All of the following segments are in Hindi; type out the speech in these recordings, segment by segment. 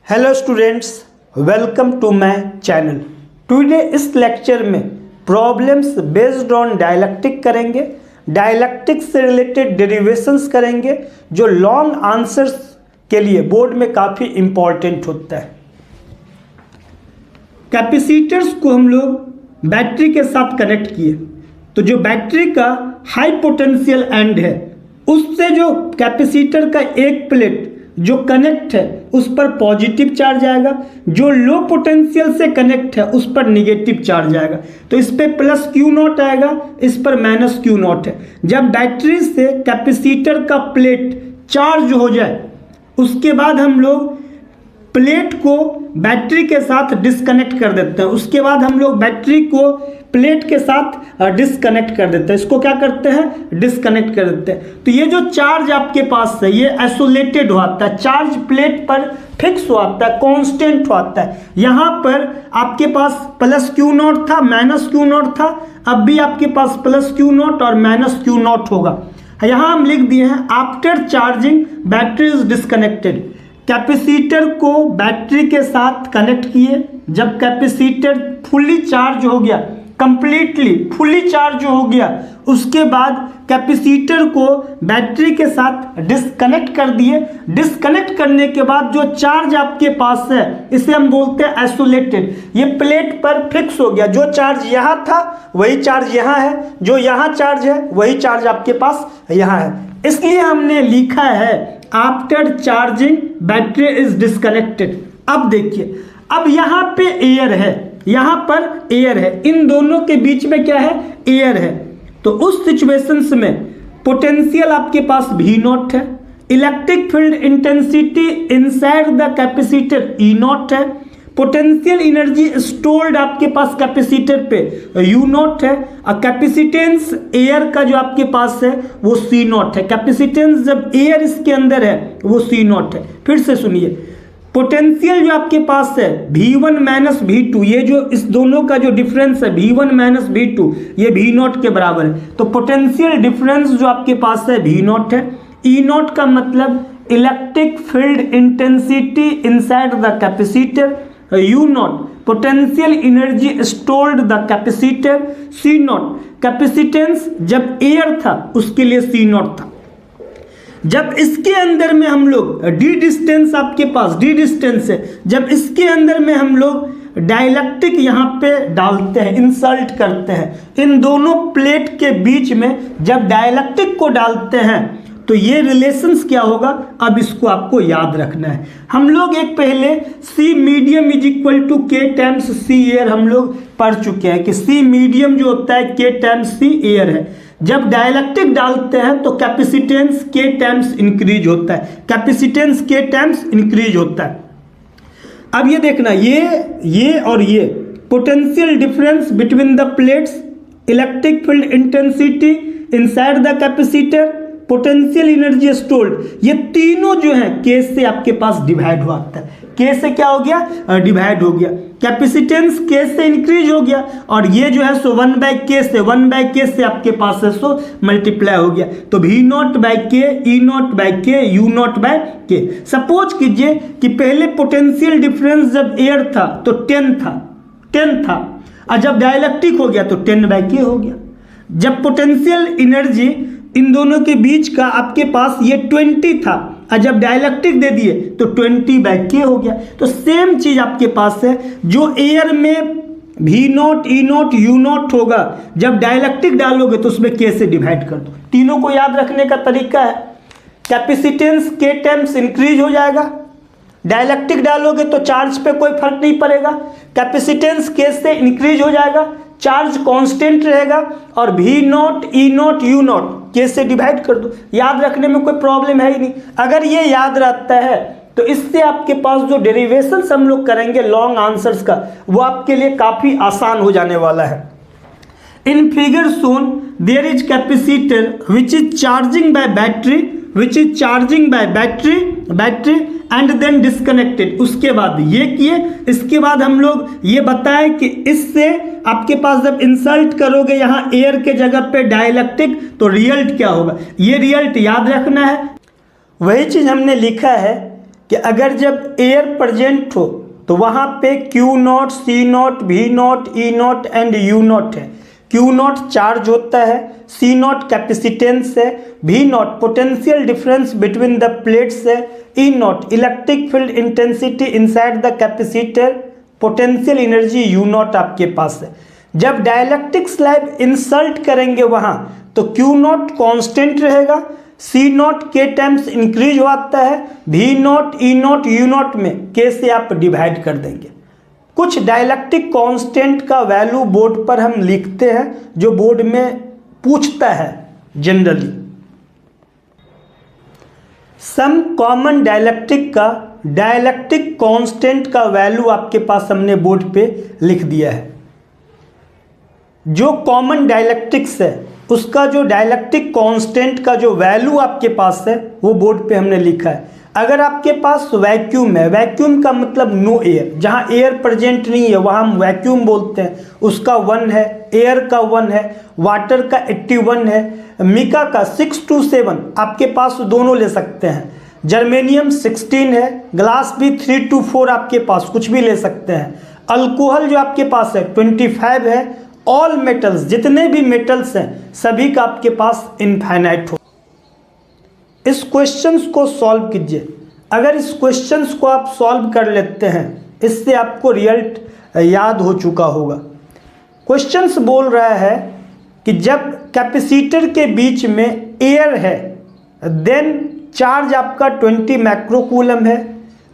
Hello students, welcome to my channel. Today इस लेक्चर में प्रॉब्लम्स बेस्ड ऑन डायलैक्टिक करेंगे। डायलैक्टिक से रिलेटेड डेरिवेशंस करेंगे जो लॉन्ग आंसर्स के लिए बोर्ड में काफ़ी इम्पॉर्टेंट होता है। कैपेसिटर्स को हम लोग बैटरी के साथ कनेक्ट किए, तो जो बैटरी का हाई पोटेंशियल एंड है उससे जो कैपेसिटर का एक प्लेट जो कनेक्ट है उस पर पॉजिटिव चार्ज आएगा, जो लो पोटेंशियल से कनेक्ट है उस पर निगेटिव चार्ज आएगा। तो इस पे प्लस क्यू नॉट आएगा, इस पर माइनस क्यू नॉट है। जब बैटरी से कैपेसिटर का प्लेट चार्ज हो जाए उसके बाद हम लोग प्लेट को बैटरी के साथ डिस्कनेक्ट कर देते हैं। उसके बाद हम लोग बैटरी को प्लेट के साथ डिस्कनेक्ट कर देते हैं। इसको क्या करते हैं? डिस्कनेक्ट कर देते हैं। तो ये जो चार्ज आपके पास है ये आइसोलेटेड होता है, चार्ज प्लेट पर फिक्स होता है, कांस्टेंट होता है। यहाँ पर आपके पास प्लस क्यू नॉट था, माइनस क्यू नॉट था, अब भी आपके पास प्लस क्यू नॉट और माइनस क्यू नॉट होगा। यहाँ हम लिख दिए हैं after charging battery is disconnected. Capacitor को बैटरी के साथ कनेक्ट किए, जब कैपेसिटर फुली चार्ज हो गया, कंप्लीटली फुली चार्ज हो गया, उसके बाद कैपेसिटर को बैटरी के साथ डिस्कनेक्ट कर दिए। डिस्कनेक्ट करने के बाद जो चार्ज आपके पास है इसे हम बोलते हैं आइसोलेटेड। ये प्लेट पर फिक्स हो गया, जो चार्ज यहाँ था वही चार्ज यहाँ है, जो यहाँ चार्ज है वही चार्ज आपके पास यहाँ है। इसलिए हमने लिखा है after charging battery is disconnected. अब देखिए, अब यहाँ पे एयर है, यहाँ पर एयर है, इन दोनों के बीच में क्या है? एयर है। तो उस सिचुएशंस में पोटेंशियल आपके पास V नॉट है, electric field intensity inside the capacitor E not है, पोटेंशियल एनर्जी स्टोर्ड आपके पास कैपेसिटर पे U नॉट है, और कैपेसिटेंस एयर का जो आपके पास है वो C नॉट है। कैपेसिटेंस जब एयर इसके अंदर है वो C नॉट है। फिर से सुनिए, पोटेंशियल जो आपके पास है V1 माइनस V2, ये जो इस दोनों का जो डिफरेंस है V1 माइनस V2 ये V नॉट के बराबर है। तो पोटेंशियल डिफरेंस जो आपके पास है V नॉट है। E नॉट का मतलब electric field intensity inside the capacitor, U not potential energy stored the capacitor, C not capacitance जब एयर था उसके लिए C नॉट था। जब इसके अंदर में हम लोग डी डिस्टेंस आपके पास डी डिस्टेंस है, जब इसके अंदर में हम लोग डाइलेक्ट्रिक यहाँ पे डालते हैं, इंसर्ट करते हैं, इन दोनों प्लेट के बीच में जब डाइलेक्ट्रिक को डालते हैं तो ये रिलेशंस क्या होगा? अब इसको आपको याद रखना है। हम लोग एक पहले C medium is equal to K times C air हम लोग पढ़ चुके हैं कि C मीडियम जो होता है K टाइम्स C एयर है। जब डाइलेक्ट्रिक डालते हैं तो कैपेसिटेंस K टाइम्स इंक्रीज होता है, कैपेसिटेंस K टाइम्स इंक्रीज होता है। अब ये देखना, ये और ये potential difference between the plates, electric field intensity inside the capacitor, potential energy stored, ये तीनों जो है K से आपके पास डिवाइड होता है। K से क्या हो गया? डिवाइड हो गया। कैपेसिटेंस K से इंक्रीज हो गया, और ये जो है सो 1/K से आपके पास है सो मल्टीप्लाई हो गया। तो V not by K, E not by K, U not by K। Suppose कीजिए कि पहले पोटेंशियल डिफरेंस जब एयर था तो 10 था, और जब डाइलेक्ट्रिक हो गया तो 10/K हो गया। जब पोटेंशियल एनर्जी इन दोनों के बीच का आपके पास ये 20 था, और जब डाइलेक्ट्रिक दे दिए तो 20/K हो गया। तो सेम चीज आपके पास है, जो एयर में V not, E not, U not होगा, जब डाइलेक्ट्रिक डालोगे तो उसमें K से डिवाइड कर दो। तीनों को याद रखने का तरीका है, कैपेसिटेंस K टाइम्स इंक्रीज हो जाएगा, डाइलेक्ट्रिक डालोगे तो चार्ज पे कोई फर्क नहीं पड़ेगा, कैपेसिटेंस K से इंक्रीज हो जाएगा, चार्ज कांस्टेंट रहेगा, और V not, E not, U not K से डिवाइड कर दो। याद रखने में कोई प्रॉब्लम है ही नहीं। अगर ये याद रहता है तो इससे आपके पास जो डेरिवेशंस हम लोग करेंगे लॉन्ग आंसर्स का वो आपके लिए काफ़ी आसान हो जाने वाला है। In figure shown there is capacitor which is charging by battery and then disconnected. उसके बाद ये किए, इसके बाद हम लोग ये बताएं कि इससे आपके पास जब इंसल्ट करोगे यहाँ एयर के जगह पे डाइलेक्ट्रिक तो रिजल्ट क्या होगा, ये रिजल्ट याद रखना है। वही चीज हमने लिखा है कि अगर जब एयर प्रेजेंट हो तो वहाँ पे Q0, C0, V0, E0 and U0 है। Q0 चार्ज होता है, C0 कैपेसिटेंस है, V0 potential difference between the plates है, E0 electric field intensity inside the capacitor, potential energy U0 आपके पास है। जब डाइलेक्ट्रिक स्लैब इंसर्ट करेंगे वहाँ तो Q0 कांस्टेंट रहेगा, C0 K टाइम्स इंक्रीज होता है, V0, E0, U0 में K से आप डिवाइड कर देंगे। कुछ डाइलेक्ट्रिक कांस्टेंट का वैल्यू बोर्ड पर हम लिखते हैं जो बोर्ड में पूछता है जनरली। सम कॉमन डाइलेक्ट्रिक का डाइलेक्ट्रिक कांस्टेंट का वैल्यू आपके पास हमने बोर्ड पे लिख दिया है। जो कॉमन डाइलेक्ट्रिक्स है उसका जो डाइलेक्ट्रिक कांस्टेंट का जो वैल्यू आपके पास है वो बोर्ड पे हमने लिखा है। अगर आपके पास वैक्यूम है, वैक्यूम का मतलब नो एयर, जहाँ एयर प्रेजेंट नहीं है वहाँ हम वैक्यूम बोलते हैं, उसका 1 है, एयर का 1 है, वाटर का 81 है, मिका का 6 to 7 आपके पास दोनों ले सकते हैं, जर्मेनियम 16 है, ग्लास भी 3 to 4 आपके पास कुछ भी ले सकते हैं, अल्कोहल जो आपके पास है 25 है। ऑल मेटल्स जितने भी मेटल्स हैं सभी का आपके पास इनफाइनाइट हो। इस क्वेश्चंस को सॉल्व कीजिए। अगर इस क्वेश्चंस को आप सॉल्व कर लेते हैं इससे आपको रिजल्ट याद हो चुका होगा। क्वेश्चंस बोल रहा है कि जब कैपेसिटर के बीच में एयर है देन चार्ज आपका 20 माइक्रोकूलम है,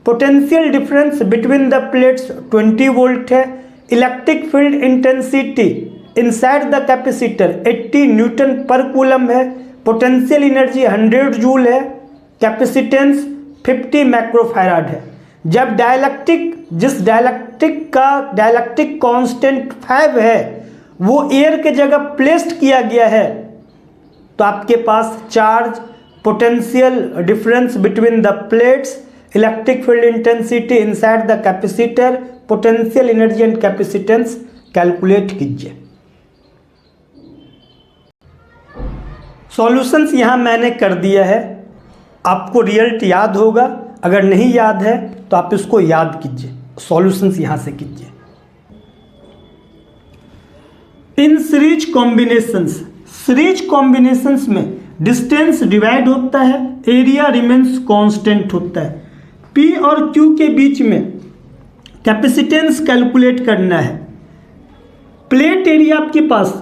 potential difference between the plates 20 volt है, electric field intensity inside the capacitor 80 newton per coulomb है, पोटेंशियल एनर्जी 100 जूल है, कैपेसिटेंस 50 माइक्रोफैराड है। जब जिस डाइलेक्ट्रिक का डाइलेक्ट्रिक कांस्टेंट 5 है वो एयर के जगह प्लेस्ड किया गया है तो आपके पास charge, potential difference between the plates, electric field intensity inside the capacitor, potential energy and capacitance calculate कीजिए। सॉल्यूशंस यहाँ मैंने कर दिया है, आपको रिजल्ट याद होगा, अगर नहीं याद है तो आप इसको याद कीजिए, सॉल्यूशंस यहाँ से कीजिए। इन सीरीज कॉम्बिनेशंस में डिस्टेंस डिवाइड होता है, एरिया रिमेन्स कांस्टेंट होता है। P और Q के बीच में कैपेसिटेंस कैलकुलेट करना है। प्लेट एरिया आपके पास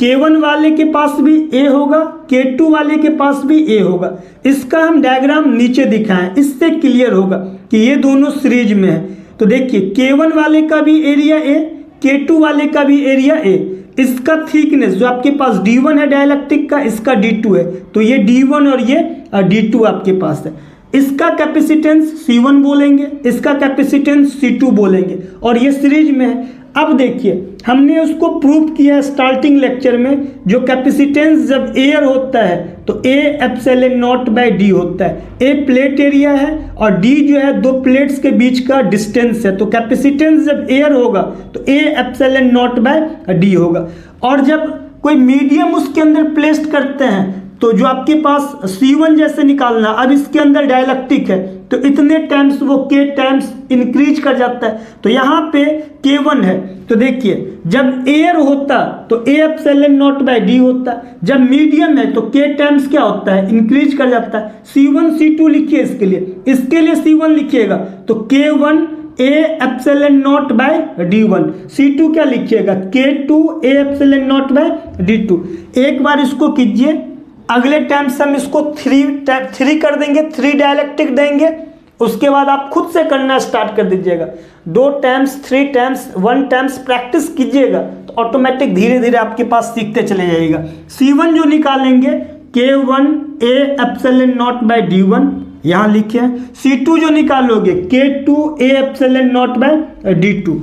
K1 वाले के पास भी A होगा, K2 वाले के पास भी A होगा। इसका हम डायग्राम नीचे दिखाएं, इससे क्लियर होगा कि ये दोनों सीरीज में है। तो देखिए K1 वाले का भी एरिया A, K2 वाले का भी एरिया A। इसका थिकनेस जो आपके पास D1 है डाइलेक्ट्रिक का, इसका D2 है, तो ये D1 और ये D2 आपके पास है। इसका कैपेसिटेंस C1 बोलेंगे, इसका कैपेसिटेंस C2 बोलेंगे और ये सीरीज में है। अब देखिए हमने उसको प्रूव किया स्टार्टिंग लेक्चर में, जो कैपेसिटेंस जब एयर होता है तो A epsilon naught by D होता है। A प्लेट एरिया है और D जो है दो प्लेट्स के बीच का डिस्टेंस है, तो कैपेसिटेंस जब एयर होगा तो A epsilon naught by D होगा। और जब कोई मीडियम उसके अंदर प्लेस्ड करते हैं तो जो आपके पास C1 जैसे निकालना, अब इसके अंदर डाइलेक्ट्रिक है तो इतने टाइम्स वो K टाइम्स इंक्रीज कर जाता है, तो यहाँ पे K1 है। तो देखिए जब एयर होता तो A epsilon naught by D होता, जब मीडियम है तो K टाइम्स क्या होता है, इंक्रीज कर जाता है। C1 C2 लिखिए, इसके लिए C1 लिखिएगा तो K1 A epsilon naught bye D1, C2 क्या लिखिएगा K2 A epsilon naught bye D2। एक बार इसको कीजिए, अगले टाइम्स हम इसको 3 कर देंगे, 3 डाइलेक्ट्रिक देंगे, उसके बाद आप खुद से करना स्टार्ट कर दीजिएगा। 2 टाइम्स 3 टाइम्स 1 टाइम्स प्रैक्टिस कीजिएगा तो ऑटोमेटिक धीरे धीरे आपके पास सीखते चले जाइएगा। C1 जो निकालेंगे K1 A epsilon naught bye D1 यहाँ लिखे, C2 जो निकालोगे K2 A epsilon naught bye D2।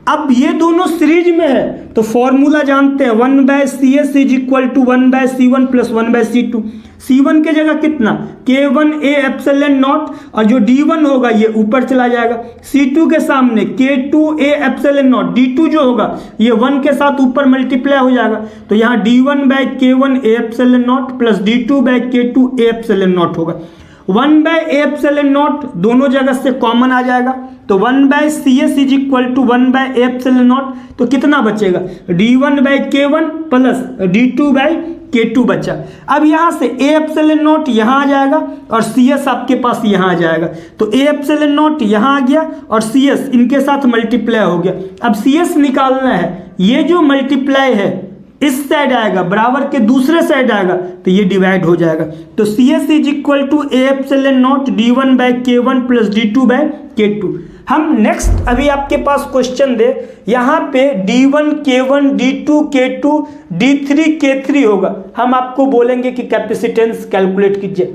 अब ये दोनों सीरीज में है तो फॉर्मूला जानते हैं, 1/CS is equal to 1/C1 plus 1/C2। C1 के जगह कितना K1 A एप्सिलॉन नॉट और जो D1 होगा ये ऊपर चला जाएगा। C2 के सामने K2 A epsilon not, D2 जो होगा ये 1 के साथ ऊपर मल्टीप्लाई हो जाएगा, तो यहाँ D1/K1 A epsilon not plus D2/K2 A epsilon not होगा। 1/A∪0 दोनों जगह से कॉमन आ जाएगा, तो 1/CS is equal to 1/A∪0, तो कितना बचेगा d1/K1 प्लस d2/K2 बचा। अब यहाँ से A∪0 यहाँ आ जाएगा और CS आपके पास यहाँ आ जाएगा, तो A∪0 यहाँ आ गया और CS इनके साथ मल्टीप्लाई हो गया। अब CS निकालना है, ये जो मल्टीप्लाई है इस साइड आएगा, बराबर के दूसरे साइड आएगा, तो ये डिवाइड हो जाएगा, तो CS is equal to A∪0 d1/K1 plus d2/K2। हम नेक्स्ट अभी आपके पास क्वेश्चन दे, यहाँ पे d1 K1 d2 K2 d3 K3 होगा, हम आपको बोलेंगे कि कैपेसिटेंस कैलकुलेट कीजिए।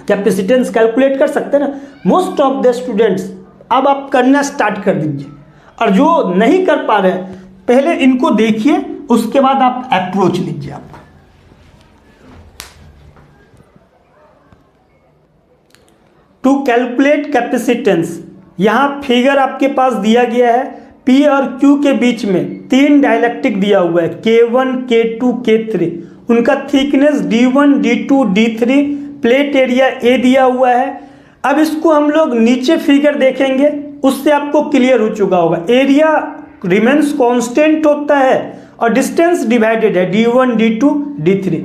कैपेसिटेंस कैलकुलेट कर सकते हैं ना मोस्ट ऑफ द स्टूडेंट्स, अब आप करना स्टार्ट कर दीजिए, और जो नहीं कर पा रहे हैं पहले इनको देखिए, उसके बाद आप अप्रोच लीजिए। आप टू कैलकुलेट कैपेसिटेंस, यहां फिगर आपके पास दिया गया है, P और Q के बीच में 3 डाइलेक्ट्रिक दिया हुआ है, K1 K2 K3, उनका thickness D1 D2 D3, plate area A दिया हुआ है। अब इसको हम लोग नीचे फिगर देखेंगे, उससे आपको क्लियर हो चुका होगा। एरिया रिमेन्स कांस्टेंट होता है और डिस्टेंस डिवाइडेड है d1 d2 d3।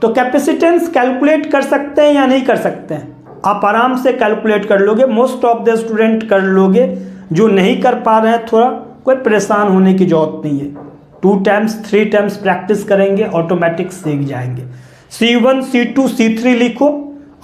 तो कैपेसिटेंस कैलकुलेट कर सकते हैं या नहीं कर सकते हैं? आप आराम से कैलकुलेट कर लोगे, मोस्ट ऑफ द स्टूडेंट कर लोगे। जो नहीं कर पा रहे हैं थोड़ा कोई परेशान होने की जरूरत नहीं है, 2 टाइम्स 3 टाइम्स प्रैक्टिस करेंगे, ऑटोमेटिक सीख जाएंगे। C1 C2 C3 लिखो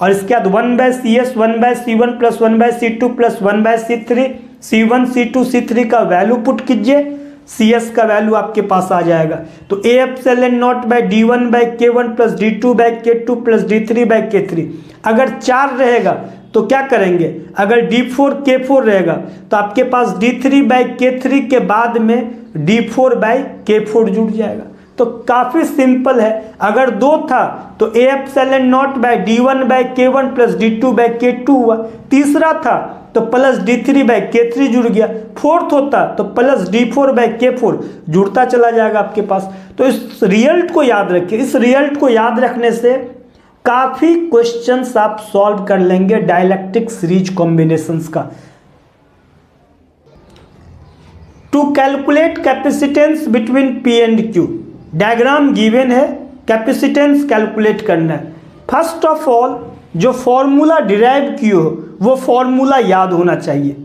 और इसके बाद 1/CS 1/C1 plus 1/C2 plus 1/C3, C1 C2 C3 का वैल्यू पुट कीजिए, CS का वैल्यू आपके पास आ जाएगा। तो A∪0/d1/K1 plus d2/K2 plus d3/K3। अगर 4 रहेगा तो क्या करेंगे, अगर d4 K4 रहेगा तो आपके पास d3/K3 के बाद में d4/K4 जुड़ जाएगा। तो काफ़ी सिंपल है। अगर 2 था तो A∪0/d1/K1 प्लस d2/K2 हुआ, तीसरा था तो प्लस d3/K3 जुड़ गया, फोर्थ होता तो प्लस d4/K4 जुड़ता चला जाएगा आपके पास। तो इस रिजल्ट को याद रखिए, इस रिजल्ट को याद रखने से काफ़ी क्वेश्चंस आप सॉल्व कर लेंगे डाइलेक्ट्रिक सीरीज कॉम्बिनेशंस का। To calculate capacitance between P and Q, diagram given है, कैपेसिटेंस कैलकुलेट करना है। फर्स्ट ऑफ ऑल जो फॉर्मूला डिराइव किए हो वो फॉर्मूला याद होना चाहिए।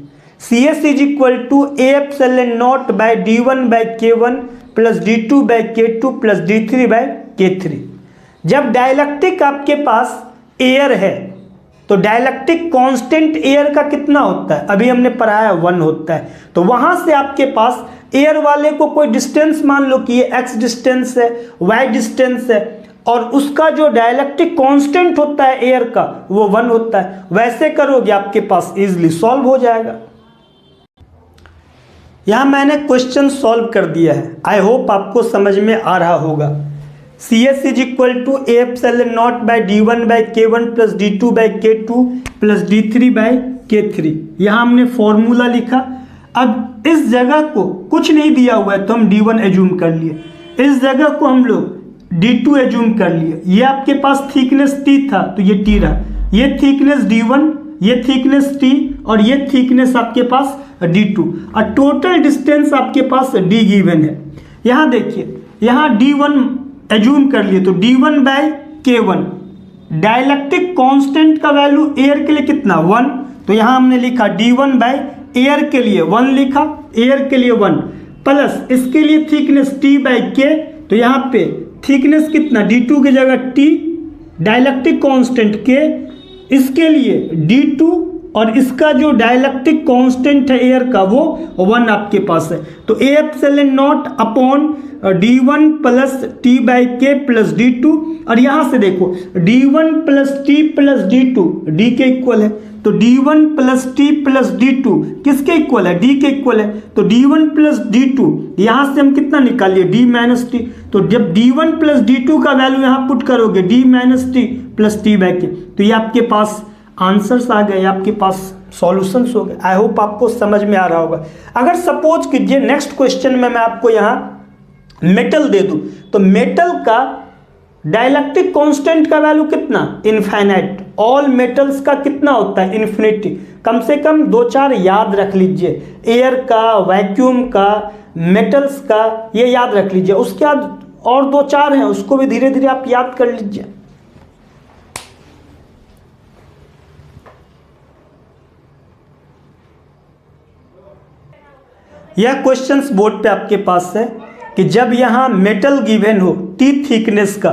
CS is equal to A∪0/d1/K1 plus d2/K2 plus d3/K3। जब डाइलेक्ट्रिक आपके पास एयर है तो डाइलेक्ट्रिक कांस्टेंट एयर का कितना होता है, अभी हमने पढ़ाया 1 होता है। तो वहां से आपके पास एयर वाले को कोई डिस्टेंस मान लो कि ये x डिस्टेंस है, y डिस्टेंस है, और उसका जो डाइलेक्ट्रिक कांस्टेंट होता है एयर का वो 1 होता है। वैसे करोगे आपके पास इजीली सॉल्व हो जाएगा। यहां मैंने क्वेश्चन सॉल्व कर दिया है, आई होप आपको समझ में आ रहा होगा। CS is equal to A∪0/d1/K1 plus d2/K2 plus d3/K3, यहाँ हमने फॉर्मूला लिखा। अब इस जगह को कुछ नहीं दिया हुआ है तो हम d1 एज्यूम कर लिए, इस जगह को हम लोग d2 एज्यूम कर लिए। ये आपके पास थिकनेस T था तो ये T रहा, ये थिकनेस D1, ये थिकनेस T और ये थिकनेस आपके पास D2, और टोटल डिस्टेंस आपके पास D गिवन है। यहाँ देखिए, यहाँ D1 एज्यूम कर लिए तो d1/K1, डाइलेक्ट्रिक कांस्टेंट का वैल्यू एयर के लिए कितना 1, तो यहाँ हमने लिखा d1/एयर के लिए 1 लिखा, एयर के लिए 1 प्लस इसके लिए थिकनेस T/K, तो यहाँ पे थिकनेस कितना D2 की जगह T, डाइलेक्ट्रिक कांस्टेंट K, इसके लिए D2 और इसका जो डाइलेक्ट्रिक कांस्टेंट है एयर का वो 1 आपके पास है। तो A∪0/d1 plus T/K plus d2, और यहाँ से देखो d1 plus T plus d2 D के इक्वल है, तो d1 plus T plus d2 किसके इक्वल है, D के इक्वल है। तो d1 प्लस d2 यहाँ से हम कितना निकालिए d माइनस T, तो जब d1 प्लस d2 का वैल्यू यहाँ पुट करोगे d minus T plus T/K, तो ये आपके पास आंसर्स आ गए, आपके पास सॉल्यूशंस हो गए। आई होप आपको समझ में आ रहा होगा। अगर सपोज कीजिए नेक्स्ट क्वेश्चन में मैं आपको यहाँ मेटल दे दूं, तो मेटल का डाइलेक्ट्रिक कांस्टेंट का वैल्यू कितना, इनफाइनाइट, ऑल मेटल्स का कितना होता है, इन्फिनिटी। कम से कम 2-4 याद रख लीजिए, एयर का, वैक्यूम का, मेटल्स का, ये याद रख लीजिए। उसके बाद और 2-4 हैं, उसको भी धीरे धीरे आप याद कर लीजिए। यह क्वेश्चंस बोर्ड पे आपके पास है कि जब यहां मेटल गिवन हो, टी थिकनेस का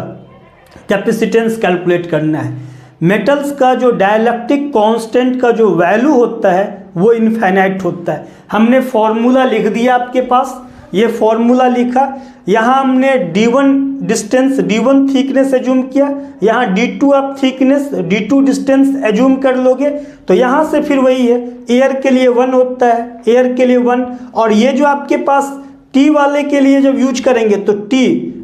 कैपेसिटेंस कैलकुलेट करना है। मेटल्स का जो डायलेक्ट्रिक कांस्टेंट का जो वैल्यू होता है वो इनफाइनाइट होता है। हमने फॉर्मूला लिख दिया आपके पास, ये फॉर्मूला लिखा, यहाँ हमने d1 distance, d1 thickness assume किया, यहाँ d2 आप थिकनेस, d2 डिस्टेंस एज्यूम कर लोगे तो यहाँ से फिर वही है, एयर के लिए 1 होता है, एयर के लिए 1, और ये जो आपके पास T वाले के लिए जब यूज करेंगे तो T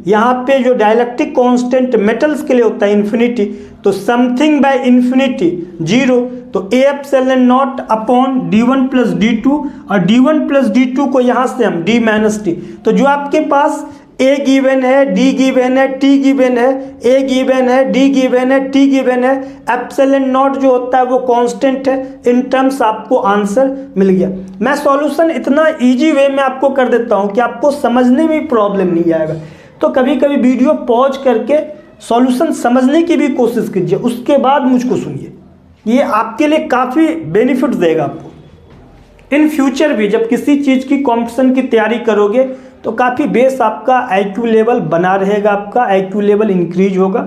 यहाँ पे जो डायलेक्ट्रिक कांस्टेंट मेटल्स के लिए होता है इन्फिनिटी, तो समथिंग बाय इन्फिनिटी 0, तो ए epsilon naught upon d1 plus d2, और d1 प्लस d2 को यहाँ से हम d माइनस टी, तो जो आपके पास ए गिवन है, डी गिवन है, टी गिवन है, ए गिवन है, डी गिवन है, टी गिवन है, एप्सिलॉन नॉट जो होता है वो कांस्टेंट है। इन टर्म्स आपको आंसर मिल गया। मैं सॉल्यूशन इतना इजी वे में आपको कर देता हूँ कि आपको समझने में प्रॉब्लम नहीं आएगा। तो कभी कभी वीडियो पॉज करके सॉल्यूशन समझने की भी कोशिश कीजिए, उसके बाद मुझको सुनिए, ये आपके लिए काफ़ी बेनिफिट देगा आपको। इन फ्यूचर भी जब किसी चीज़ की कॉम्पिटिशन की तैयारी करोगे तो काफ़ी बेस आपका IQ लेवल बना रहेगा, आपका IQ लेवल इंक्रीज होगा।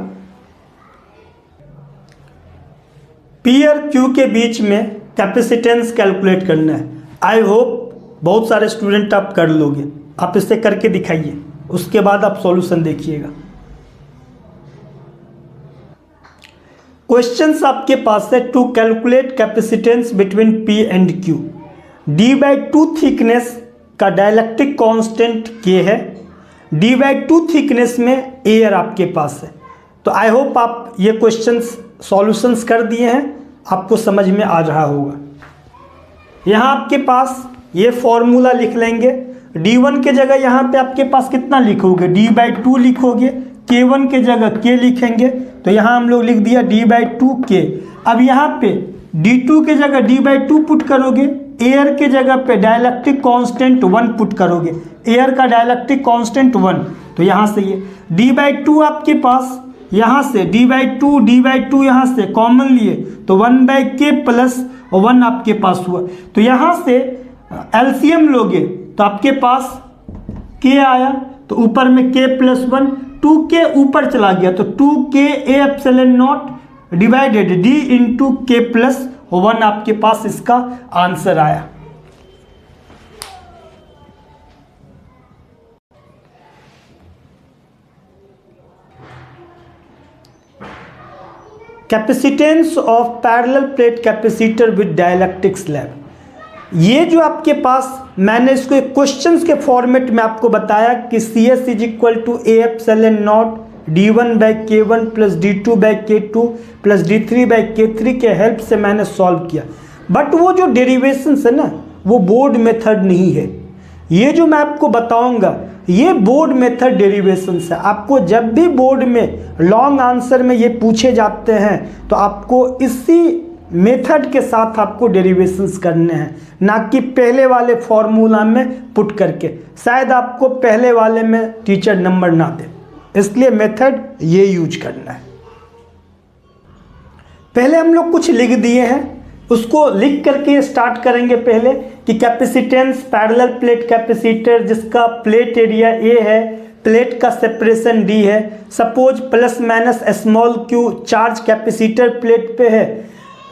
P और Q के बीच में कैपेसिटेंस कैलकुलेट करना है। आई होप बहुत सारे स्टूडेंट आप कर लोगे, आप इसे करके दिखाइए, उसके बाद आप सॉल्यूशन देखिएगा। क्वेश्चंस आपके पास है, to calculate capacitance between P and Q, d/2 thickness का डायलेक्ट्रिक कांस्टेंट K है, d/2 थिकनेस में एयर आपके पास है। तो आई होप आप ये क्वेश्चंस सॉल्यूशंस कर दिए हैं, आपको समझ में आ रहा होगा। यहाँ आपके पास ये फॉर्मूला लिख लेंगे, d1 के जगह यहाँ पे आपके पास कितना लिखोगे, d/2 लिखोगे, k1 के जगह k लिखेंगे, तो यहाँ हम लोग लिख दिया d/2 k। अब यहाँ पे d2 के जगह d/2 पुट करोगे, एयर के जगह पे डायलेक्ट्रिक कांस्टेंट 1 पुट करोगे, एयर का डायलेक्ट्रिक कांस्टेंट 1, तो यहाँ से ये d/2 आपके पास, यहाँ से d/2 यहाँ से कॉमन लिए तो 1/k प्लस 1 आपके पास हुआ। तो यहाँ से एलसीएम लोगे तो आपके पास k आया, तो ऊपर में k प्लस 1, 2k ऊपर चला गया तो 2k A epsilon not divided d into k plus 1 आपके पास इसका आंसर आया। Capacitance of parallel plate capacitor with dielectric slab, ये जो आपके पास मैंने इसको एक क्वेश्चंस के फॉर्मेट में आपको बताया कि CS is equal to A epsilon naught d1/k1 plus d2/k2 plus d3/k3 के हेल्प से मैंने सॉल्व किया। बट वो जो डेरिवेशंस है ना, वो बोर्ड मेथड नहीं है। ये जो मैं आपको बताऊंगा ये बोर्ड मेथड डेरिवेशंस है। आपको जब भी बोर्ड में लॉन्ग आंसर में ये पूछे जाते हैं तो आपको इसी मेथड के साथ आपको डेरिवेशंस करने हैं, ना कि पहले वाले फॉर्मूला में पुट करके। शायद आपको पहले वाले में टीचर नंबर ना दे, इसलिए मेथड ये यूज करना है। पहले हम लोग कुछ लिख दिए हैं, उसको लिख करके स्टार्ट करेंगे पहले कि कैपेसिटेंस पैरेलल प्लेट कैपेसिटर जिसका प्लेट एरिया A है, प्लेट का सेपरेशन D है, suppose plus minus small q charge capacitor plate पे है,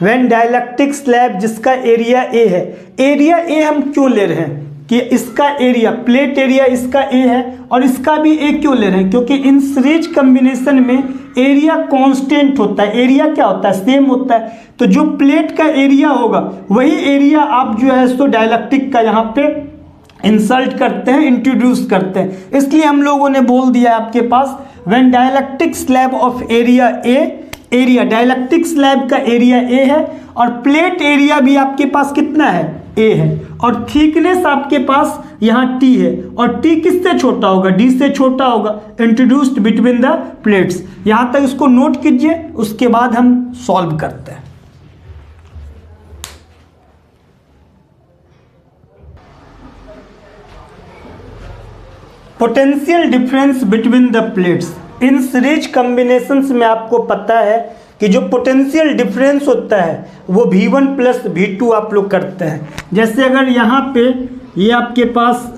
व्हेन डाइलेक्ट्रिक स्लैब जिसका एरिया A है। एरिया A हम क्यों ले रहे हैं कि इसका एरिया, प्लेट एरिया इसका A है और इसका भी A क्यों ले रहे हैं, क्योंकि इन सीरीज कम्बिनेशन में एरिया कांस्टेंट होता है। एरिया क्या होता है, सेम होता है। तो जो प्लेट का एरिया होगा वही एरिया आप जो है सो डाइलेक्ट्रिक का यहाँ पे इंसल्ट करते हैं, इंट्रोड्यूस करते हैं। इसलिए हम लोगों ने बोल दिया आपके पास when dielectric slab of area A, area dielectric slab का एरिया A है और प्लेट एरिया भी आपके पास कितना है, A है, और थिकनेस आपके पास यहाँ टी है, और टी किससे छोटा होगा, डी से छोटा होगा, इंट्रोड्यूस्ड बिटवीन द प्लेट्स। यहाँ तक इसको नोट कीजिए, उसके बाद हम सॉल्व करते हैं। Potential difference between the plates in series combinations में आपको पता है कि जो पोटेंशियल डिफरेंस होता है वो V1 प्लस V2 आप लोग करते हैं। जैसे अगर यहाँ पे ये आपके पास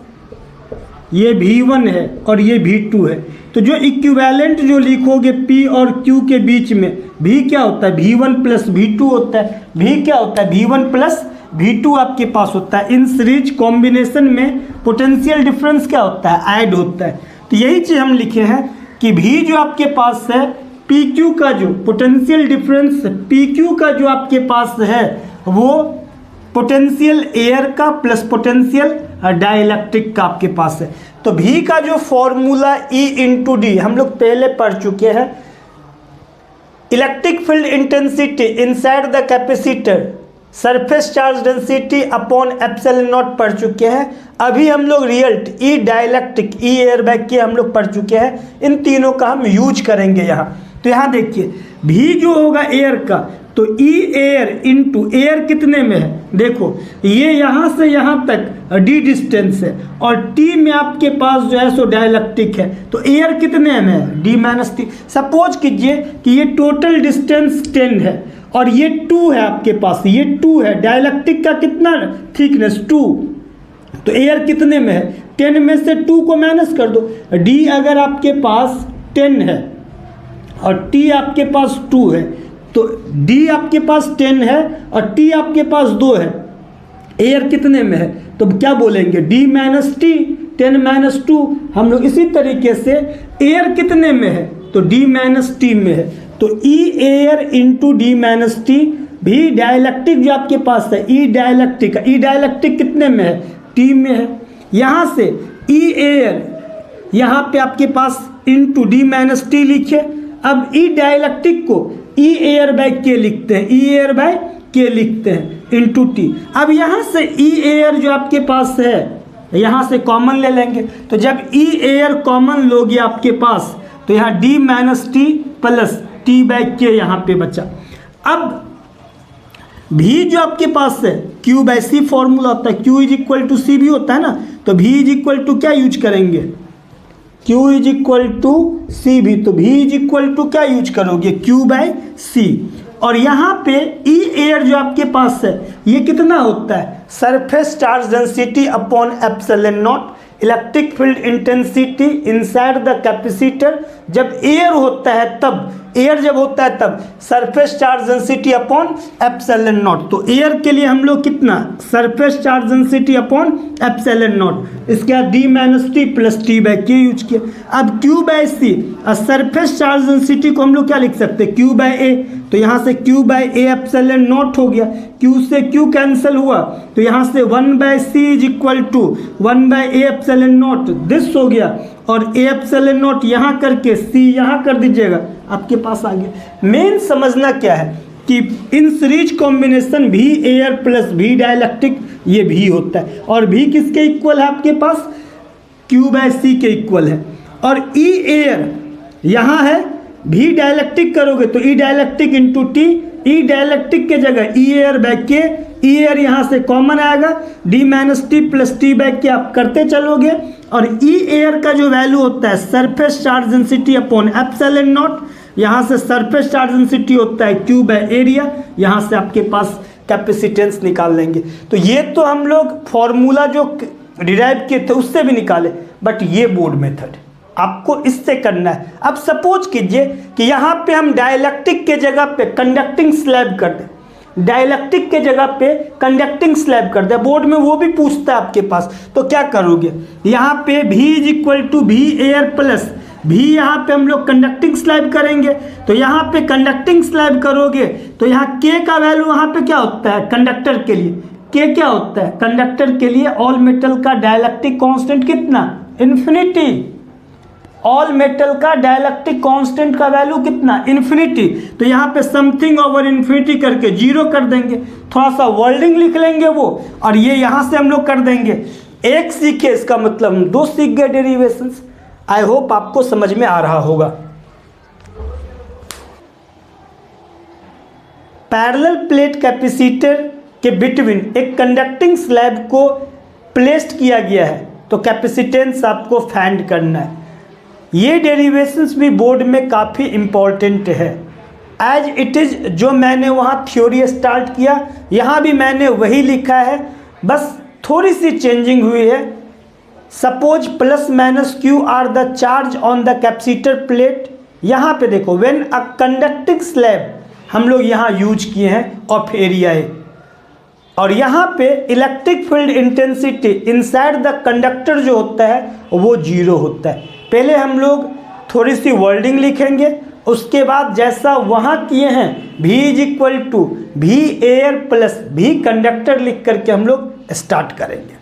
ये V1 है और ये V2 है, तो जो इक्विवेलेंट जो लिखोगे P और Q के बीच में V क्या होता है, V1 प्लस V2 होता है। V क्या होता है, V1 प्लस V2 आपके पास होता है। इन सीरीज कॉम्बिनेशन में पोटेंशियल डिफरेंस क्या होता है, ऐड होता है। तो यही चीज़ हम लिखे हैं कि V जो आपके पास है PQ का जो पोटेंशियल डिफरेंस PQ का जो आपके पास है वो पोटेंशियल एयर का प्लस पोटेंशियल डाइलेक्ट्रिक का आपके पास है। तो V का जो फॉर्मूला E इंटू डी हम लोग पहले पढ़ चुके हैं। Electric field intensity inside the capacitor surface charge density upon epsilon not पढ़ चुके हैं। अभी हम लोग रिजल्ट ई डाइलेक्ट्रिक ई एयर बैग के हम लोग पढ़ चुके हैं। इन तीनों का हम यूज करेंगे यहाँ। तो यहाँ देखिए भी जो होगा एयर का, तो ई एयर इंटू एयर कितने में है, देखो ये यहाँ से यहाँ तक डी डिस्टेंस है और टी में आपके पास जो है सो डाइलेक्ट्रिक है, तो एयर कितने में है, डी माइनस टी। सपोज कीजिए कि ये टोटल डिस्टेंस 10 है और ये 2 है आपके पास, ये 2 है, डाइलेक्ट्रिक का कितना थिकनेस 2, तो एयर कितने में है, 10 में से 2 को माइनस कर दो। डी अगर आपके पास 10 है और टी आपके पास 2 है, तो डी आपके पास 10 है और टी आपके पास 2 है, एयर कितने में है, तो क्या बोलेंगे डी माइनस टी, 10 माइनस 2। हम लोग इसी तरीके से एयर कितने में है, तो डी माइनस टी में है, तो E air into d minus t. भी डाइलेक्ट्रिक जो आपके पास है ई डाइलेक्ट्रिक, ई डाइलेक्ट्रिक कितने में है, टी में है। यहाँ से ई एयर यहाँ पे आपके पास इंटू डी माइनस टी लिखे। अब ई डाइलेक्ट्रिक को ई एयर बाय के लिखते हैं, ई एयर बाय के लिखते हैं इंटू टी। अब यहाँ से ई एयर जो आपके पास है यहाँ से कॉमन ले लेंगे, तो जब ई एयर कॉमन लोगे आपके पास तो यहाँ D minus T plus T by K यहाँ पे बचा। अब भी जो आपके पास है क्यू बाय सी फॉर्मूला होता है, क्यू इज इक्वल टू सी भी होता है ना, तो भी इज इक्वल टू क्या यूज करेंगे, क्यू इज इक्वल टू सी भी, तो भी इज इक्वल टू क्या यूज करोगे, क्यू बाय सी। और यहाँ पे ई एयर जो आपके पास है ये कितना होता है, surface charge density upon epsilon naught, electric field intensity inside the capacitor. जब एयर होता है तब, एयर जब होता है तब surface charge density upon epsilon naught. तो एयर के लिए हम लोग कितना, surface charge density upon epsilon naught, इसके बाद D minus T plus T by K use किया। अब Q by C, surface charge density को हम लोग क्या लिख सकते हैं, क्यू बाय ए, तो यहाँ से Q by A epsilon naught हो गया, क्यू से क्यू कैंसिल हुआ, तो यहाँ से 1 by C is equal to 1 by A epsilon naught, this हो गया, और ए एप्सिलॉन नॉट यहाँ करके सी यहाँ कर दीजिएगा, आपके पास आ गया। मेन समझना क्या है कि इन सीरीज कॉम्बिनेशन भी एयर प्लस भी डाइलेक्ट्रिक ये भी होता है, और भी किसके इक्वल है आपके पास, क्यू बाय सी के इक्वल है। और ई एयर यहाँ है, भी डाइलेक्ट्रिक करोगे तो ई डाइलेक्ट्रिक इंटू टी, ई डाइलेक्ट्रिक के जगह ई एयर बाय के, ई एयर यहाँ से कॉमन आएगा, D minus T plus T by K आप करते चलोगे, और ई एयर का जो वैल्यू होता है surface charge density upon epsilon not, यहाँ से सरफेस चार्ज डेंसिटी होता है क्यू बाय एरिया, यहाँ से आपके पास कैपेसिटेंस निकाल लेंगे। तो ये तो हम लोग फॉर्मूला जो डिराइव किए थे उससे भी निकाले, बट ये बोर्ड मेथड आपको इससे करना है। अब सपोज कीजिए कि यहाँ पे हम डाइलेक्ट्रिक के जगह पे कंडक्टिंग स्लैब कर दें, डाइलेक्ट्रिक के जगह पे कंडक्टिंग स्लैब कर दे, बोर्ड में वो भी पूछता है आपके पास, तो क्या करोगे, यहाँ पे भी इज इक्वल टू भी एयर प्लस भी, यहाँ पे हम लोग कंडक्टिंग स्लैब करेंगे, तो यहाँ पे कंडक्टिंग स्लैब करोगे तो यहाँ के का वैल्यू वहाँ पे क्या होता है, कंडक्टर के लिए के क्या होता है, कंडक्टर के लिए ऑल मेटल का डाइलेक्ट्रिक कांस्टेंट कितना, इन्फिनिटी। ऑल मेटल का डायइलेक्ट्रिक कांस्टेंट का वैल्यू कितना, इन्फिनिटी। तो यहाँ पे समथिंग ओवर इन्फिनिटी करके 0 कर देंगे, थोड़ा सा वर्डिंग लिख लेंगे वो, और ये यहाँ से हम लोग कर देंगे। एक सीखे इसका मतलब हम 2 सीख गए डेरिवेशंस। आई होप आपको समझ में आ रहा होगा। पैरेलल प्लेट कैपेसिटर के बिटवीन एक कंडक्टिंग स्लैब को प्लेस्ड किया गया है, तो कैपेसिटेंस आपको फाइंड करना है। ये डेरिवेशंस भी बोर्ड में काफ़ी इम्पॉर्टेंट है। एज इट इज़ जो मैंने वहाँ थ्योरी स्टार्ट किया, यहाँ भी मैंने वही लिखा है, बस थोड़ी सी चेंजिंग हुई है। Suppose plus minus Q R the charge on the capacitor plate. यहाँ पे देखो व्हेन अ कंडक्टिंग स्लैब हम लोग यहाँ यूज किए हैं ऑफ एरिया है, और यहाँ पे electric field intensity inside the conductor जो होता है वो 0 होता है। पहले हम लोग थोड़ी सी वर्डिंग लिखेंगे, उसके बाद जैसा वहाँ किए हैं V is equal to V air plus V conductor लिख करके हम लोग स्टार्ट करेंगे।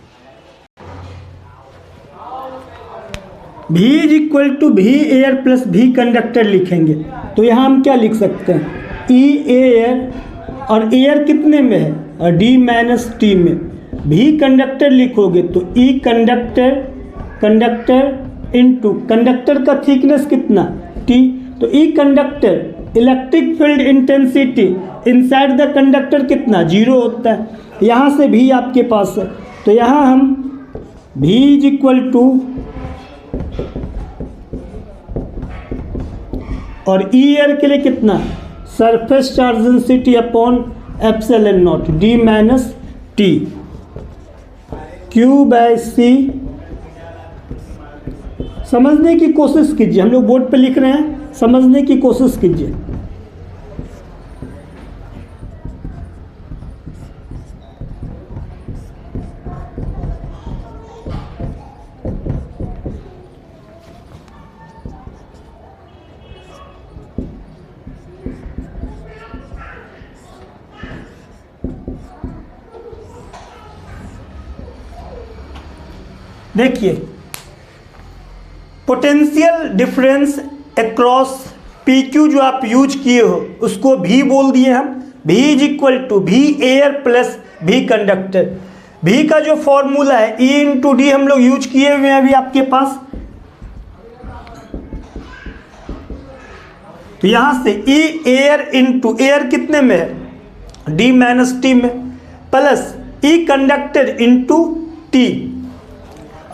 V is equal to V air plus V conductor लिखेंगे, तो यहाँ हम क्या लिख सकते हैं, E एयर, और एयर कितने में है, और D माइनस T में। V कंडक्टर लिखोगे तो E कंडक्टर इनटू कंडक्टर का थिकनेस कितना, T, तो E conductor electric field intensity inside the conductor कितना, 0 होता है। यहाँ से भी आपके पास है, तो यहाँ हम V इज इक्वल टू, और E एयर के लिए कितना, surface charge density upon epsilon naught D minus T, Q by C। समझने की कोशिश कीजिए, हम लोग बोर्ड पे लिख रहे हैं, समझने की कोशिश कीजिए। देखिए potential difference across P Q जो आप यूज किए हो उसको भी बोल दिए हम, V is equal to V air plus V conductor. V का जो फॉर्मूला है E इंटू डी हम लोग यूज किए हुए हैं अभी आपके पास, तो यहां से E एयर इंटू एयर कितने में है, D माइनस T में, plus E conductor into T।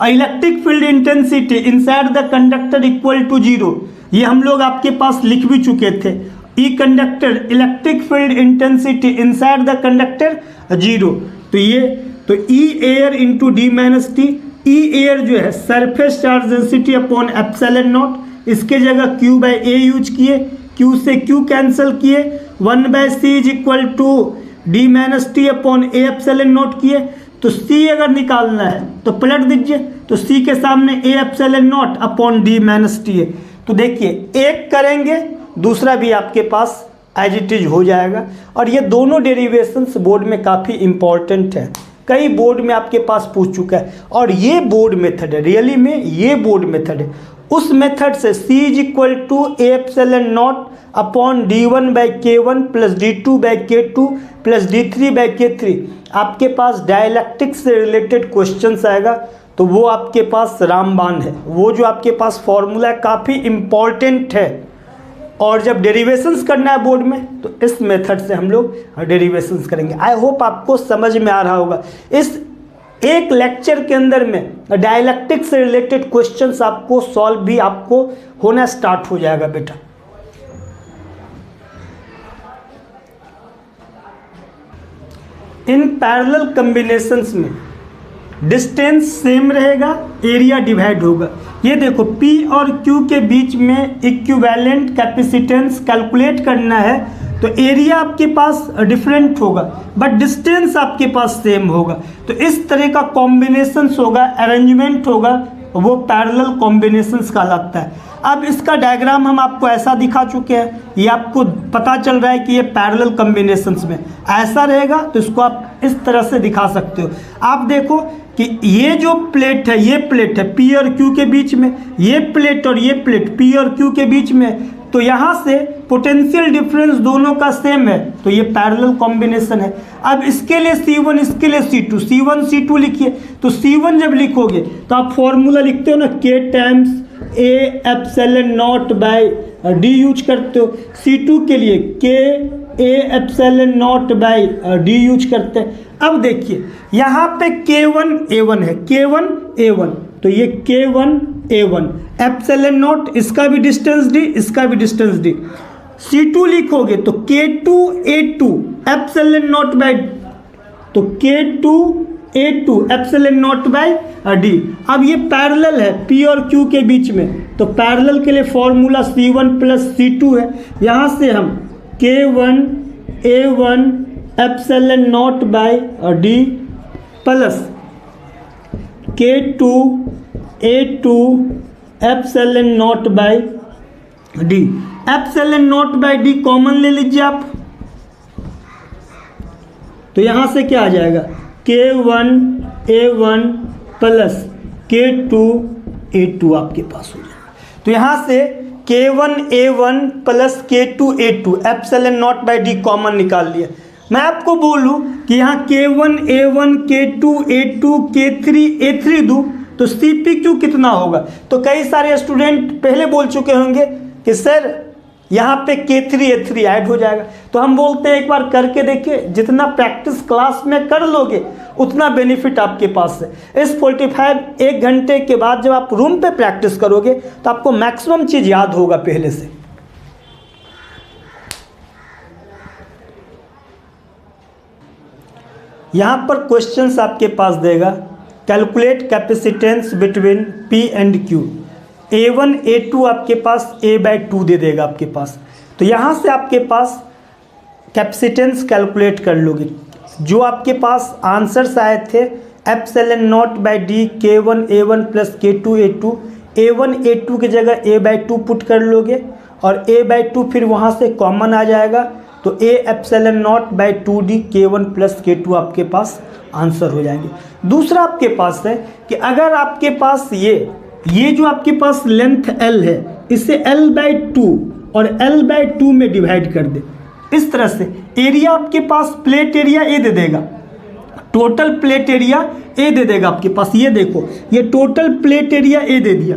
Electric field intensity inside the conductor equal to 0, ये हम लोग आपके पास लिख भी चुके थे। E conductor electric field intensity inside the conductor 0, तो ये तो E air into d minus t. E air जो है surface charge density upon epsilon naught, इसके जगह क्यू बाय ए यूज किए, क्यू से क्यू कैंसिल किए, 1 by C is equal to d minus t upon A epsilon naught किए। तो C अगर निकालना है तो पलट दीजिए, तो C के सामने A epsilon naught upon D minus T है। तो देखिए एक करेंगे दूसरा भी आपके पास एज इट इज हो जाएगा। और ये दोनों डेरिवेशंस बोर्ड में काफ़ी इंपॉर्टेंट है, कई बोर्ड में आपके पास पूछ चुका है, और ये बोर्ड मेथड है, रियली में ये बोर्ड मेथड है। उस मेथड से C is equal to A epsilon naught upon D1 by K1 plus D2 by K2 plus D3 by K3 आपके पास डायइलेक्ट्रिक से रिलेटेड क्वेश्चंस आएगा, तो वो आपके पास रामबाण है। वो जो आपके पास फॉर्मूला है काफ़ी इम्पॉर्टेंट है, और जब डेरिवेशंस करना है बोर्ड में तो इस मेथड से हम लोग डेरिवेशंस करेंगे। आई होप आपको समझ में आ रहा होगा। इस एक लेक्चर के अंदर में डायइलेक्ट्रिक से रिलेटेड क्वेश्चंस आपको सॉल्व भी आपको होना स्टार्ट हो जाएगा बेटा। इन पैरेलल कॉम्बिनेशंस में डिस्टेंस सेम रहेगा, एरिया डिवाइड होगा। ये देखो P और Q के बीच में इक्विवेलेंट कैपेसिटेंस कैलकुलेट करना है, तो एरिया आपके पास डिफरेंट होगा बट डिस्टेंस आपके पास सेम होगा। तो इस तरह का कॉम्बिनेशंस होगा, अरेंजमेंट होगा, वो पैरेलल कॉम्बिनेशंस कहलाता है। अब इसका डायग्राम हम आपको ऐसा दिखा चुके हैं, ये आपको पता चल रहा है कि ये पैरेलल कॉम्बिनेशंस में ऐसा रहेगा, तो इसको आप इस तरह से दिखा सकते हो। आप देखो कि ये जो प्लेट है, ये प्लेट है पी और क्यू के बीच में, ये प्लेट और ये प्लेट पी और क्यू के बीच में, तो यहाँ से पोटेंशियल डिफरेंस दोनों का सेम है, तो ये पैरेलल कॉम्बिनेशन है। अब इसके लिए C1, इसके लिए C2, C1 C2 लिखिए। तो C1 जब लिखोगे तो आप फॉर्मूला लिखते हो ना, K times A epsilon naught by D use करते हो। C2 के लिए K A epsilon naught by D use करते हैं। अब देखिए यहाँ पे K1 A1 है, K1 A1, तो ये K1 A1 एप्सिलॉन नॉट, इसका भी डिस्टेंस D, इसका भी डिस्टेंस D। C2 लिखोगे तो K2 A2 epsilon naught bye, तो K2 A2 epsilon naught by D। अब ये पैरेलल है P और Q के बीच में, तो पैरेलल के लिए फॉर्मूला C1 प्लस C2 है। यहाँ से हम K1 A1 epsilon naught by D plus K2 A2 epsilon naught by D। Epsilon naught by D common ले लीजिए आप, तो यहाँ से क्या आ जाएगा, K1 A1 plus K2 A2 आपके पास हो जाएगा। तो यहाँ से K1 A1 plus K2 A2 epsilon naught by D common निकाल लिया। मैं आपको बोलूँ कि यहाँ K1 A1 K2 A2 K3 A3 दूँ तो CPQ कितना होगा। तो कई सारे स्टूडेंट पहले बोल चुके होंगे कि सर यहाँ पे K3 A3 ऐड हो जाएगा। तो हम बोलते हैं एक बार करके देखिए, जितना प्रैक्टिस क्लास में कर लोगे उतना बेनिफिट आपके पास है। इस 45 एक घंटे के बाद जब आप रूम पे प्रैक्टिस करोगे तो आपको मैक्सिमम चीज़ याद होगा पहले से। यहाँ पर क्वेश्चंस आपके पास देगा, calculate capacitance between P and Q। A1 A2 आपके पास A/2 दे देगा आपके पास, तो यहाँ से आपके पास कैपेसिटेंस कैलकुलेट कर लोगे। जो आपके पास आंसर्स आए थे epsilon naught by D K1 A1 plus K2 A2, A1 A2 की जगह A/2 पुट कर लोगे और A/2 फिर वहाँ से कॉमन आ जाएगा, तो A epsilon naught by 2D K1 plus K2 आपके पास आंसर हो जाएंगे। दूसरा आपके पास है कि अगर आपके पास ये जो आपके पास लेंथ L है, इसे L/2 और L/2 में डिवाइड कर दे, इस तरह से एरिया आपके पास प्लेट एरिया A दे देगा, टोटल प्लेट एरिया A दे देगा आपके पास। ये देखो, ये टोटल प्लेट एरिया A दे दिया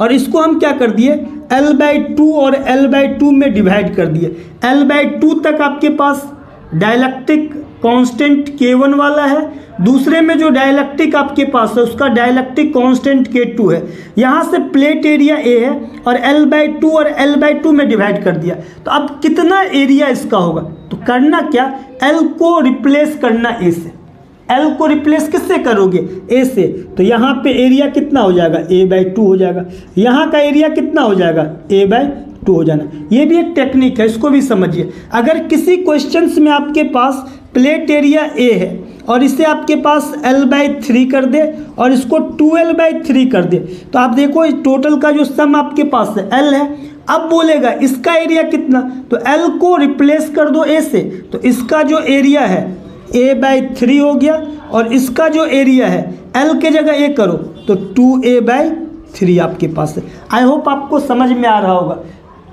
और इसको हम क्या कर दिए, L/2 और L/2 में डिवाइड कर दिए। L/2 तक आपके पास डायलैक्ट्रिक कांस्टेंट K1 वाला है, दूसरे में जो डायलैक्ट्रिक आपके पास है उसका डायलैक्ट्रिक कांस्टेंट K2 है। यहाँ से प्लेट एरिया A है और L/2 और L/2 में डिवाइड कर दिया, तो अब कितना एरिया इसका होगा। तो करना क्या, L को रिप्लेस करना A से। L को रिप्लेस किससे करोगे, A से, तो यहाँ पे एरिया कितना हो जाएगा, A/2 हो जाएगा। यहाँ का एरिया कितना हो जाएगा, A/2 हो जाना। ये भी एक टेक्निक है, इसको भी समझिए। अगर किसी क्वेश्चंस में आपके पास प्लेट एरिया A है और इसे आपके पास L/3 कर दे और इसको 2L/3 कर दे, तो आप देखो इस टोटल का जो सम आपके पास है L है। अब बोलेगा इसका एरिया कितना, तो L को रिप्लेस कर दो A से, तो इसका जो एरिया है A/3 हो गया और इसका जो एरिया है L के जगह A करो तो 2A/3 आपके पास है। आई होप आपको समझ में आ रहा होगा।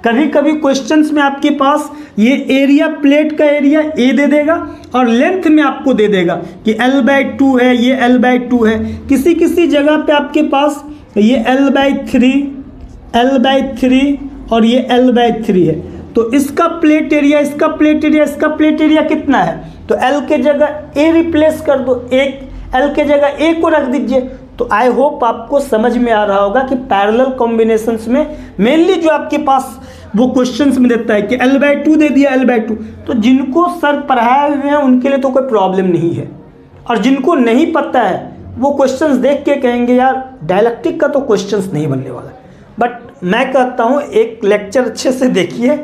कभी कभी क्वेश्चंस में आपके पास ये एरिया, प्लेट का एरिया A दे देगा और लेंथ में आपको दे देगा कि L/2 है, ये L/2 है। किसी किसी जगह पे आपके पास ये L/3 और ये L/3 है, तो इसका प्लेट एरिया, इसका प्लेट एरिया, इसका प्लेट एरिया कितना है, तो L के जगह A रिप्लेस कर दो, एक L के जगह A को रख दीजिए। तो आई होप आपको समझ में आ रहा होगा कि पैरेलल कॉम्बिनेशंस में मेनली जो आपके पास वो क्वेश्चंस में देता है कि L/2 दे दिया, L/2, तो जिनको सर पढ़ाए हुए हैं उनके लिए तो कोई प्रॉब्लम नहीं है, और जिनको नहीं पता है वो क्वेश्चंस देख के कहेंगे यार डायलैक्ट्रिक का तो क्वेश्चंस नहीं बनने वाला। बट मैं कहता हूँ एक लेक्चर अच्छे से देखिए,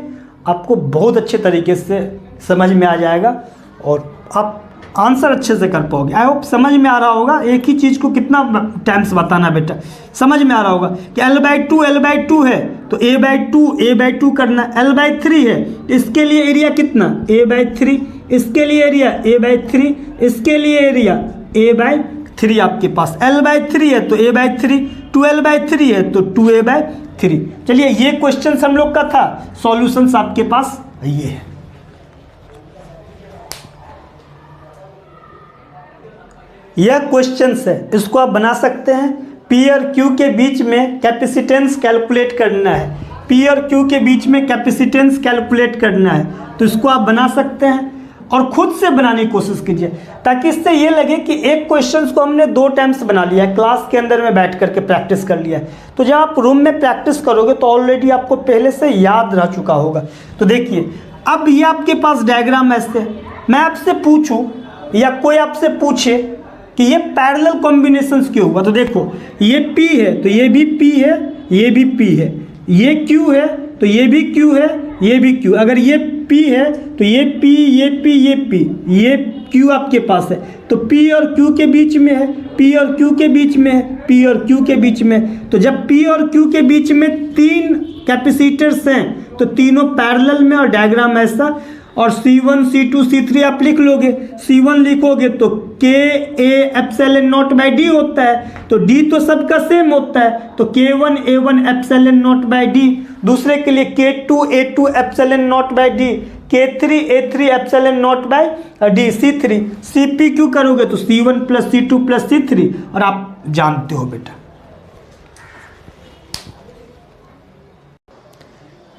आपको बहुत अच्छे तरीके से समझ में आ जाएगा और आप आंसर अच्छे से कर पाओगे। आई होप समझ में आ रहा होगा। एक ही चीज़ को कितना टाइम्स बताना बेटा, समझ में आ रहा होगा कि L/2 है तो A/2 करना, L/3 है इसके लिए एरिया कितना A/3, इसके लिए एरिया A/3, इसके लिए एरिया A/3 आपके पास। L/3 है तो A/3, 2L/3 है तो 2A/3। चलिए ये क्वेश्चन हम लोग का था, सॉल्यूशंस आपके पास ये है। यह क्वेश्चन है, इसको आप बना सकते हैं। P और Q के बीच में कैपेसिटेंस कैलकुलेट करना है, P और Q के बीच में कैपेसिटेंस कैलकुलेट करना है, तो इसको आप बना सकते हैं और खुद से बनाने की कोशिश कीजिए, ताकि इससे ये लगे कि एक क्वेश्चन को हमने 2 टाइम्स बना लिया है, क्लास के अंदर में बैठ करके प्रैक्टिस कर लिया है। तो जब आप रूम में प्रैक्टिस करोगे तो ऑलरेडी आपको पहले से याद रह चुका होगा। तो देखिए अब ये आपके पास डायग्राम ऐसे, मैं आपसे पूछूं या कोई आपसे पूछे कि ये पैरेलल कॉम्बिनेशंस क्यों हुआ, तो देखो ये P है तो ये भी P है, ये भी P है, ये Q है तो ये भी Q है, ये भी Q। अगर ये P है तो ये P, ये P, ये P, ये Q आपके पास है, तो P और Q के बीच में है, P और Q के बीच में है, P और Q के बीच में। तो जब P और Q के बीच में 3 कैपेसिटर्स हैं तो तीनों पैरेलल में और डायग्राम ऐसा। और C1, C2, C3 आप लिख लोगे, C1 लिखोगे तो K/A/0/D होता है, तो D तो सबका सेम होता है, तो K1/A1/0/D। दूसरे के लिए K2/A2/0/D, K3/A3/0/D, C3, CPQ करोगे तो C1 + C2 + C3, और आप जानते हो बेटा।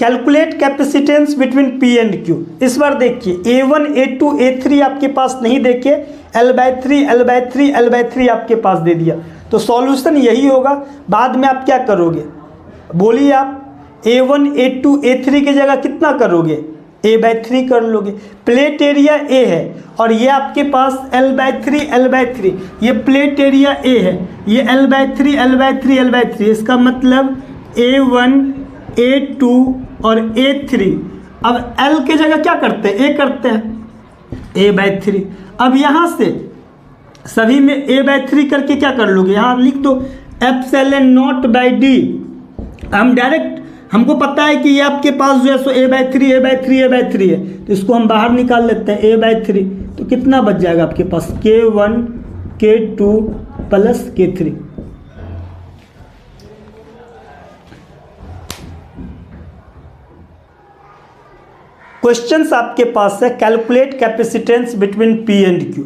Calculate capacitance between P and Q। इस बार देखिए A1, A2, A3 आपके पास नहीं देखे, L/3 आपके पास दे दिया, तो सॉल्यूशन यही होगा। बाद में आप क्या करोगे बोलिए, आप A1, A2, A3 की जगह कितना करोगे A/3 कर लोगे। प्लेट एरिया A है और ये आपके पास L/3, ये प्लेट एरिया A है, ये L/3, इसका मतलब A1, A2 और A3। अब L के जगह क्या करते हैं, A करते हैं, A/3। अब यहाँ से सभी में A/3 करके क्या कर लोगे, यहाँ लिख दो ε0/D। हम डायरेक्ट, हमको पता है कि ये आपके पास जो है सो A/3 है, तो इसको हम बाहर निकाल लेते हैं A/3। तो कितना बच जाएगा आपके पास K1, K2 + K3। क्वेश्चंस आपके पास है, calculate capacitance between P and Q।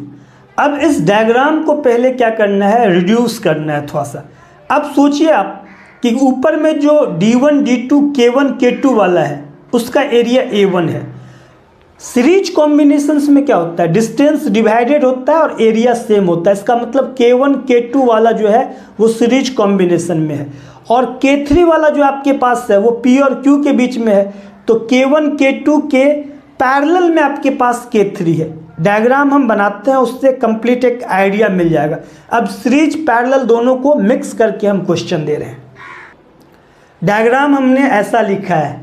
अब इस डायग्राम को पहले क्या करना है, रिड्यूस करना है थोड़ा सा। अब सोचिए आप कि ऊपर में जो D1, D2, K1, K2 वाला है उसका एरिया A1 है। सीरीज कॉम्बिनेशंस में क्या होता है, डिस्टेंस डिवाइडेड होता है और एरिया सेम होता है। इसका मतलब K1, K2 वाला जो है वो सीरीज कॉम्बिनेशन में है, और K3 वाला जो आपके पास है वो P और Q के बीच में है, तो K1, K2 के पैरेलल में आपके पास K3 है। डायग्राम हम बनाते हैं, उससे कंप्लीट एक आइडिया मिल जाएगा। अब सीरीज पैरेलल दोनों को मिक्स करके हम क्वेश्चन दे रहे हैं। डायग्राम हमने ऐसा लिखा है।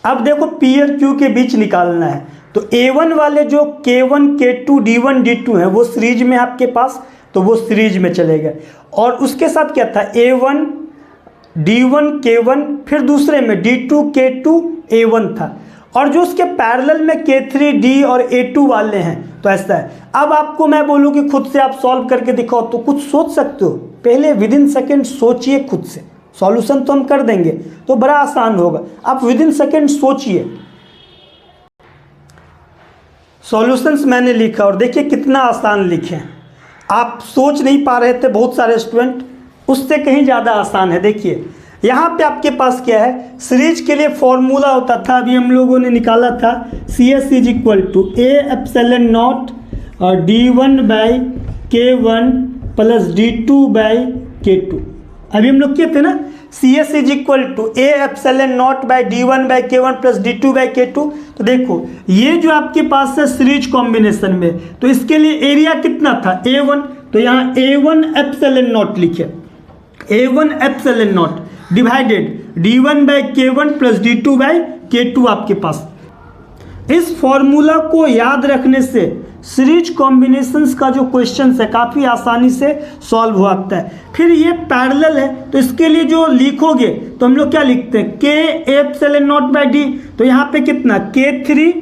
अब देखो P और Q के बीच निकालना है, तो A1 वाले जो K1, K2, D1, D2 हैं वो सीरीज में आपके पास, तो वो सीरीज में चले गए। और उसके साथ क्या था, A1, D1, K1, फिर दूसरे में D2, K2, A1 था, और जो उसके पैरेलल में K3, D और A2 वाले हैं, तो ऐसा है। अब आपको मैं बोलूँ कि खुद से आप सॉल्व करके दिखाओ, तो कुछ सोच सकते हो, पहले विदिन सेकेंड सोचिए खुद से। सॉल्यूशन तो हम कर देंगे तो बड़ा आसान होगा, आप विदिन सेकेंड सोचिए। सॉल्यूशंस मैंने लिखा और देखिए कितना आसान लिखे हैं। आप सोच नहीं पा रहे थे बहुत सारे स्टूडेंट, उससे कहीं ज़्यादा आसान है। देखिए यहाँ पे आपके पास क्या है, सीरीज के लिए फॉर्मूला होता था, अभी हम लोगों ने निकाला था CS = A/0 और D1/K1 + D2/K2। अभी हम लोग किए थे ना, CS = A/0/D1/K1 + D2/K2। तो देखो ये जो आपके पास है सीरीज कॉम्बिनेशन में, तो इसके लिए एरिया कितना था A1, तो यहाँ A1/0 लिखे, A1/0 डिवाइडेड D1/K1 + D2/K2 आपके पास। इस फॉर्मूला को याद रखने से सीरीज कॉम्बिनेशंस का जो क्वेश्चन है काफ़ी आसानी से सॉल्व हो जाता है। फिर ये पैरेलल है, तो इसके लिए जो लिखोगे तो हम लोग क्या लिखते हैं, के एप्सिलॉन नॉट बाय डी, तो यहाँ पे कितना K3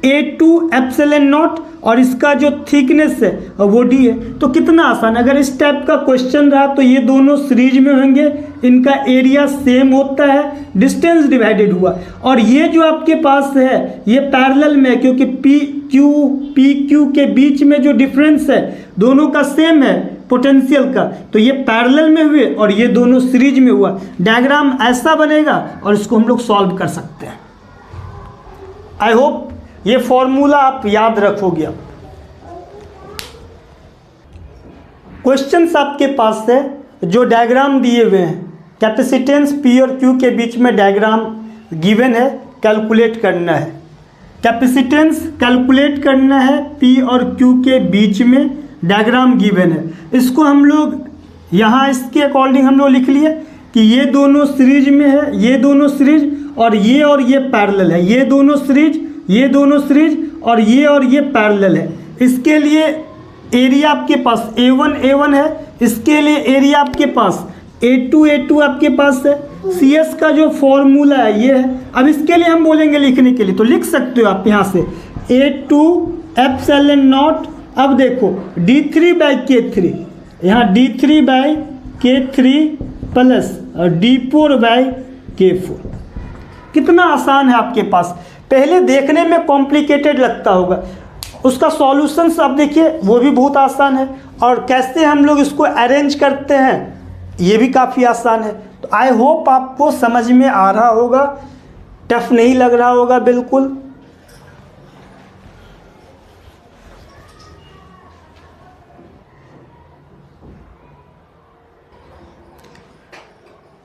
A2 एप्सिलॉन नॉट और इसका जो थिकनेस है वो डी है। तो कितना आसान, अगर इस टाइप का क्वेश्चन रहा तो ये दोनों सीरीज में होंगे, इनका एरिया सेम होता है, डिस्टेंस डिवाइडेड हुआ, और ये जो आपके पास है ये पैरेलल में है क्योंकि पी क्यू के बीच में जो डिफरेंस है दोनों का सेम है पोटेंशियल का, तो ये पैरेलल में हुए और ये दोनों सीरीज में हुआ। डायग्राम ऐसा बनेगा और इसको हम लोग सॉल्व कर सकते हैं। आई होप ये फॉर्मूला आप याद रखोगे। क्वेश्चंस आपके पास है जो डायग्राम दिए हुए हैं, कैपेसिटेंस पी और क्यू के बीच में डायग्राम गिवन है, कैलकुलेट करना है। कैपेसिटेंस कैलकुलेट करना है, पी और क्यू के बीच में डायग्राम गिवन है। इसको हम लोग यहाँ इसके अकॉर्डिंग हम लोग लिख लिए कि ये दोनों सीरीज में है, ये दोनों सीरीज और ये पैरेलल है, ये दोनों सीरीज, ये दोनों सीरीज और ये पैरेलल है। इसके लिए एरिया आपके पास A1 है, इसके लिए एरिया आपके पास A2 आपके पास है। CS का जो फॉर्मूला है ये है। अब इसके लिए हम बोलेंगे लिखने के लिए, तो लिख सकते हो आप यहाँ से A2 एप्सिलॉन नॉट, अब देखो D3/K3, यहाँ D3/K3 प्लस D4/K4। कितना आसान है आपके पास, पहले देखने में कॉम्प्लिकेटेड लगता होगा, उसका सॉल्यूशंस आप देखिए वो भी बहुत आसान है, और कैसे हम लोग इसको अरेंज करते हैं ये भी काफ़ी आसान है। तो आई होप आपको समझ में आ रहा होगा, टफ नहीं लग रहा होगा बिल्कुल।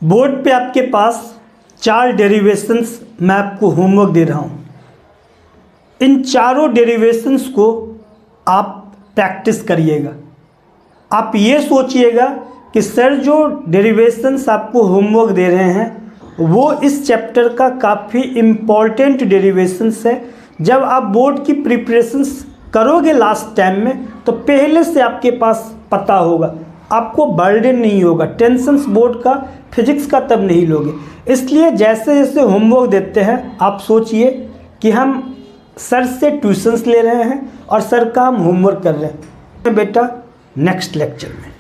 बोर्ड पे आपके पास 4 डेरिवेशंस मैं आपको होमवर्क दे रहा हूँ। इन चारों डेरिवेशंस को आप प्रैक्टिस करिएगा। आप ये सोचिएगा कि सर जो डेरिवेशंस आपको होमवर्क दे रहे हैं वो इस चैप्टर का काफ़ी इम्पॉर्टेंट डेरिवेशंस है। जब आप बोर्ड की प्रिपरेशंस करोगे लास्ट टाइम में तो पहले से आपके पास पता होगा, आपको बर्डन नहीं होगा, टेंशन्स बोर्ड का फिजिक्स का तब नहीं लोगे। इसलिए जैसे जैसे होमवर्क देते हैं आप सोचिए कि हम सर से ट्यूशन्स ले रहे हैं और सर का हम होमवर्क कर रहे हैं। बेटा नेक्स्ट लेक्चर में